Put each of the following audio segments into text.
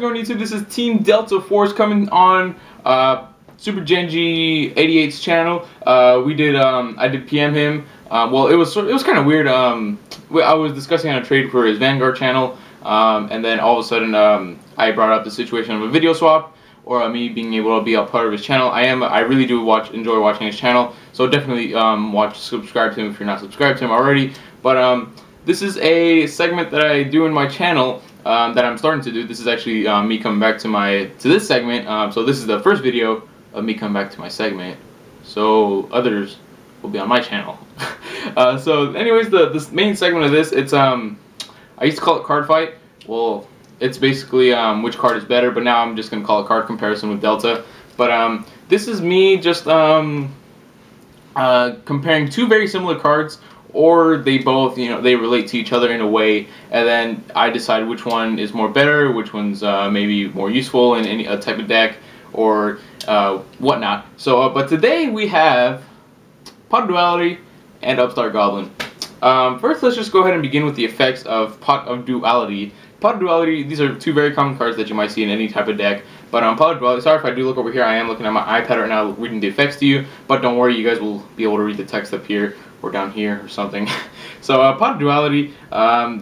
going YouTube? This is Team Delta Force coming on Super Genji 88's channel. I did PM him. Well, it was kind of weird. I was discussing on a trade for his Vanguard channel, and then all of a sudden I brought up the situation of a video swap, or me being able to be a part of his channel. I really do enjoy watching his channel, so definitely subscribe to him if you're not subscribed to him already. But this is a segment that I do in my channel that I'm starting to do. This is actually me coming back to this segment. So this is the first video of me coming back to my segment. So others will be on my channel. So anyways, this main segment of this, it's I used to call it card fight. Well, it's basically which card is better, but now I'm just gonna call it card comparison with Delta. But this is me just comparing two very similar cards, or they both, they relate to each other in a way, and then I decide which one is more better, which one's maybe more useful in any type of deck, or whatnot. So, but today we have Pot of Duality and Upstart Goblin. First, let's just go ahead and begin with the effects of Pot of Duality. Pot of Duality, these are two very common cards that you might see in any type of deck. But Pot of Duality, sorry if I do look over here, I am looking at my iPad right now reading the effects to you, but don't worry, you guys will be able to read the text up here or down here or something. So Pot of Duality,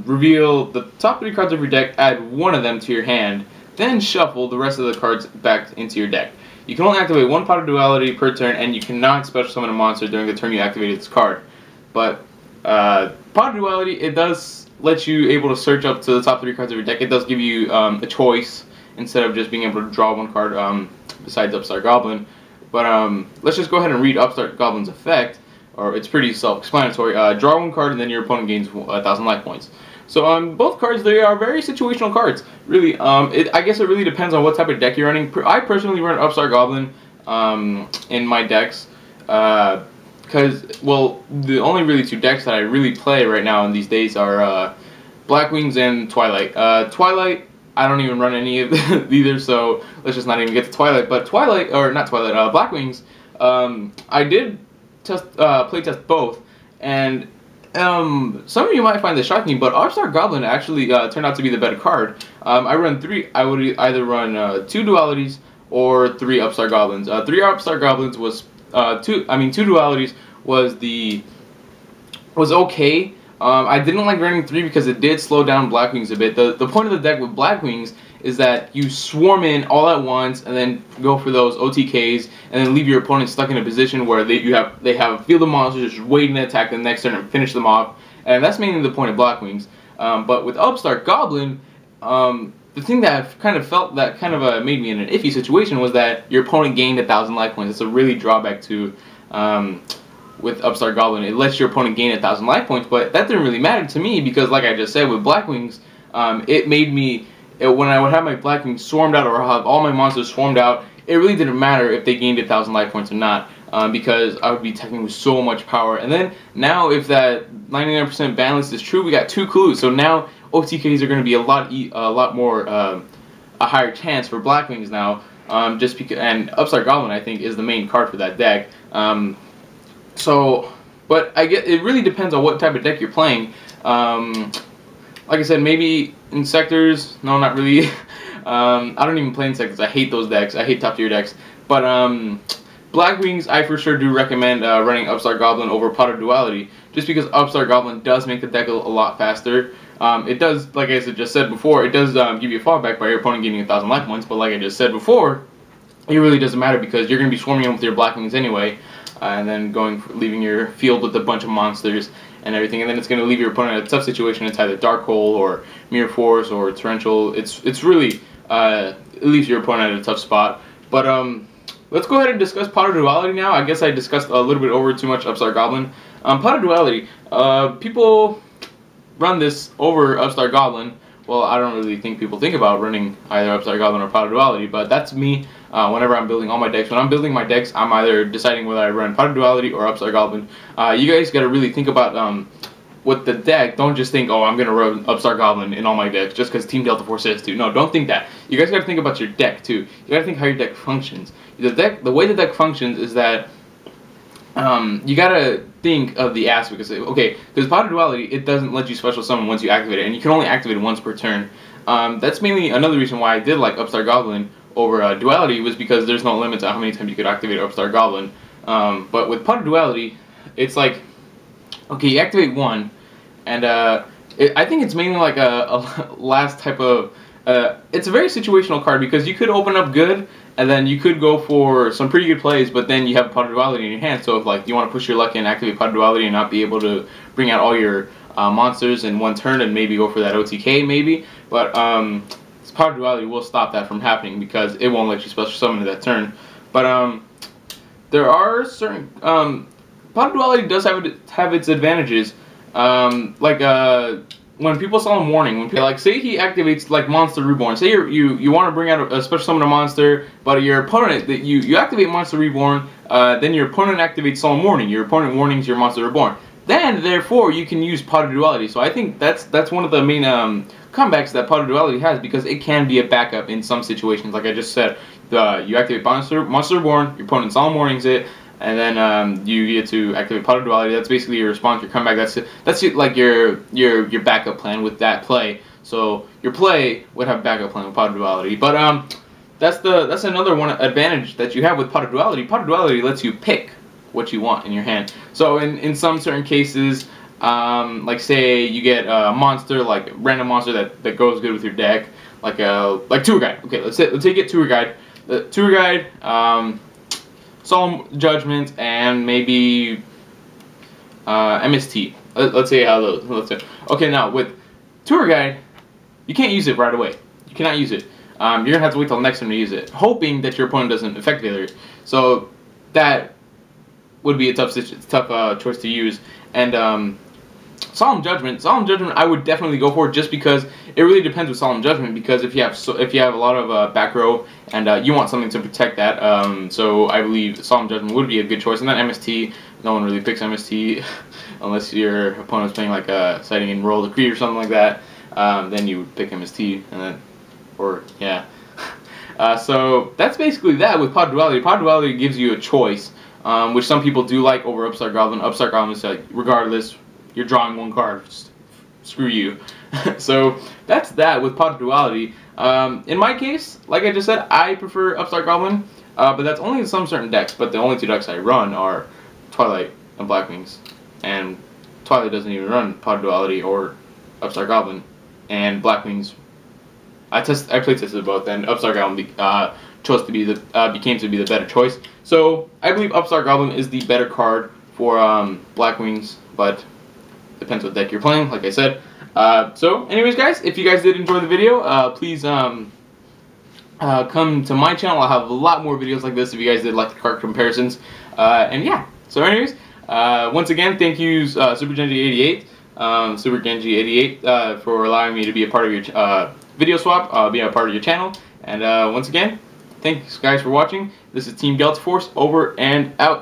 reveal the top 3 cards of your deck, add one of them to your hand, then shuffle the rest of the cards back into your deck. You can only activate one Pot of Duality per turn, and you cannot special summon a monster during the turn you activated this card. But Pot of Duality, it does let you able to search up to the top 3 cards of your deck. It does give you a choice instead of just being able to draw one card besides Upstart Goblin. But let's just go ahead and read Upstart Goblin's effect, or it's pretty self-explanatory. Draw one card and then your opponent gains 1,000 life points. So both cards, they are very situational cards. Really, I guess it really depends on what type of deck you're running. I personally run Upstart Goblin in my decks. Because, well, the only really 2 decks that I really play right now in these days are Black Wings and Twilight. Twilight, I don't even run any of either, so let's just not even get to Twilight. But Twilight, or not Twilight, Black Wings, I did play test both, and some of you might find this shocking, but Upstart Goblin actually turned out to be the better card. I would either run 2 Dualities or 3 Upstart Goblins. 3 Upstart Goblins was 2 Dualities was okay. I didn't like running 3 because it did slow down Black Wings a bit. The point of the deck with Black Wings is that you swarm in all at once and then go for those OTKs and then leave your opponent stuck in a position where they have a field of monsters just waiting to attack the next turn and finish them off. And that's mainly the point of Black Wings. But with Upstart Goblin, the thing that I made me in an iffy situation was that your opponent gained 1,000 life points. It's a really drawback to with Upstart Goblin. It lets your opponent gain 1,000 life points, but that didn't really matter to me because, like I just said, with Black Wings, it made me, when I would have my Black Wings swarmed out or have all my monsters swarmed out, it really didn't matter if they gained 1,000 life points or not, because I would be attacking with so much power. And then now, if that 99% ban list is true, we got 2 clues. So now OTKs are going to be a lot more a higher chance for Black Wings now, just because. And Upstart Goblin, I think, is the main card for that deck. But I get it really depends on what type of deck you're playing. Like I said, maybe in sectors. No, not really. I don't even play in sectors. I hate those decks. I hate top tier decks. But Black Wings, I for sure do recommend running Upstart Goblin over Pot of Duality, just because Upstart Goblin does make the deck a lot faster. It does, like I just said before, it does give you a fallback by your opponent gaining 1,000 life points. But like I just said before, it really doesn't matter because you're going to be swarming in with your Black Wings anyway, and then leaving your field with a bunch of monsters and everything, and then it's going to leave your opponent in a tough situation. It's either Dark Hole or Mirror Force or Torrential. It's really it leaves your opponent at a tough spot. But let's go ahead and discuss Pot of Duality now. I guess I discussed a little bit over too much Upstart Goblin. Pot of Duality, people run this over Upstart Goblin. Well, I don't really think people think about running either Upstart Goblin or Pot of Duality, but that's me whenever I'm building all my decks. When I'm building my decks, I'm either deciding whether I run Pot of Duality or Upstart Goblin. You guys got to really think about with the deck. Don't just think, oh, I'm going to run Upstart Goblin in all my decks just because Team Delta Force says to. No, don't think that. You guys got to think about your deck, too. You got to think how your deck functions. The way the deck functions is that you gotta think of the aspect. Okay, because Pot of Duality, it doesn't let you special summon once you activate it, and you can only activate it once per turn. That's mainly another reason why I did like Upstart Goblin over Duality, was because there's no limit to how many times you could activate Upstart Goblin. But with Pot of Duality, it's like, okay, you activate one, and I think it's mainly like a last type of. It's a very situational card because you could open up good, and then you could go for some pretty good plays, but then you have Pot of Duality in your hand. So if like you want to push your luck and activate Pot of Duality and not be able to bring out all your monsters in one turn and maybe go for that OTK maybe, but Pot of Duality will stop that from happening because it won't let you special summon in that turn. But there are certain Pot of Duality does have its advantages. When people Solemn Warning, when people, like, say he activates like Monster Reborn, say you want to bring out a special summon a monster, but your opponent, that you activate Monster Reborn, then your opponent activates Solemn Warning. Your opponent warnings your Monster Reborn. Then therefore you can use Pot of Duality. So I think that's one of the main comebacks that Pot of Duality has, because it can be a backup in some situations. Like I just said, you activate Monster Reborn, your opponent Solemn Warnings it, and then you get to activate Pot of Duality. That's basically your response, your comeback. That's like your backup plan with that play. So your play would have a backup plan with Pot of Duality. But that's another one advantage that you have with Pot of Duality. Pot of Duality lets you pick what you want in your hand. So in some certain cases, like say you get a monster, like a random monster that goes good with your deck, like Tour Guide. Okay, let's take it Tour Guide. The Tour Guide. Solemn Judgment, and maybe MST. Let's say how those. Let's say. Okay, now with Tour Guide, you can't use it right away. You cannot use it. You're gonna have to wait till next turn to use it, hoping that your opponent doesn't effect failure. So that would be a tough choice to use. And Solemn Judgment, I would definitely go for it, just because it really depends with Solemn Judgment. Because if you have a lot of back row and you want something to protect that, so I believe Solemn Judgment would be a good choice. And then MST, no one really picks MST unless your opponent's playing like a Sighting and Royal Decree or something like that. Then you would pick MST, and then, or yeah. So that's basically that with Pot of Duality. Pot of Duality gives you a choice, which some people do like over Upstart Goblin. Upstart Goblin is like, regardless, you're drawing one card. Screw you. So that's that with Pot of Duality. In my case, like I just said, I prefer Upstart Goblin, but that's only in some certain decks. But the only two decks I run are Twilight and Blackwings, and Twilight doesn't even run Pot of Duality or Upstart Goblin, and Blackwings, I play tested both, and Upstart Goblin became to be the better choice. So I believe Upstart Goblin is the better card for Blackwings, but depends what deck you're playing, like I said. So anyways, guys, if you guys did enjoy the video, please come to my channel. I'll have a lot more videos like this if you guys did like the card comparisons. And yeah, so anyways, once again, thank you Super Genji 88 for allowing me to be a part of your video swap, be a part of your channel. And once again, thanks guys for watching. This is Team Delta Force, over and out.